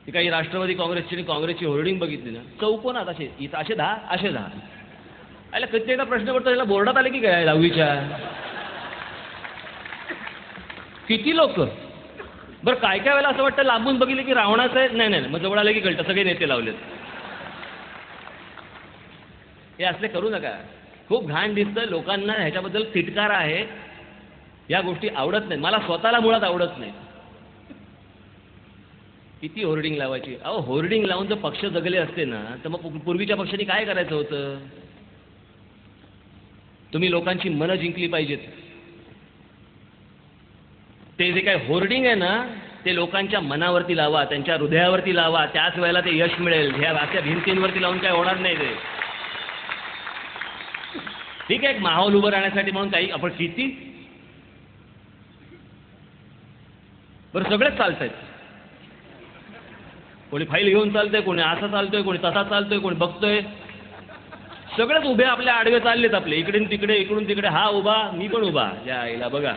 ती काही राष्ट्रवादी काँग्रेसची आणि काँग्रेसची होर्डिंग बघितली ना, चौकोनात असे इथं असे 10 असे 10. आयला कधी एकदा प्रश्न पडतो, त्याला बोर्डात आले की काय 10वीच्या? किती लोक बरं. काय काय वेळेला असं वाटतं लांबून बघितलं की रावणाचं आहे. नाही नाही, मग जवळ आलं की कळतं सगळे नेते लावलेत. हे असले करू नका. खूप घाण दिसतं. लोकांना ह्याच्याबद्दल तिटकारा आहे. या गोष्टी आवडत नाहीत. मला स्वतःला मुळात आवडत नाही. किती होर्डिंग लावायची. अहो, होर्डिंग लावून जर पक्ष जगले असते ना, तर मग पूर्वीच्या पक्षांनी काय करायचं होतं? तुम्ही लोकांची मनं जिंकली पाहिजेत. ते जे काय होर्डिंग आहे ना, ते लोकांच्या मनावरती लावा, त्यांच्या हृदयावरती लावा. त्याच वेळेला ते यश मिळेल. ह्या अशा भिंतींवरती लावून काय होणार नाही ते. ठीक आहे, एक माहोल उभं राहण्यासाठी म्हणून काही आपण किती बरं सगळेच चालत आहेत. कोणी फाईल घेऊन चालतंय, कोणी असं चालतोय, कोणी तसा चालतोय, कोणी बघतोय. सगळेच उभे आपल्या आडवे चाललेत आपले, इकडून तिकडे इकडून तिकडे. हा उभा, मी पण उभा. या आईला बघा.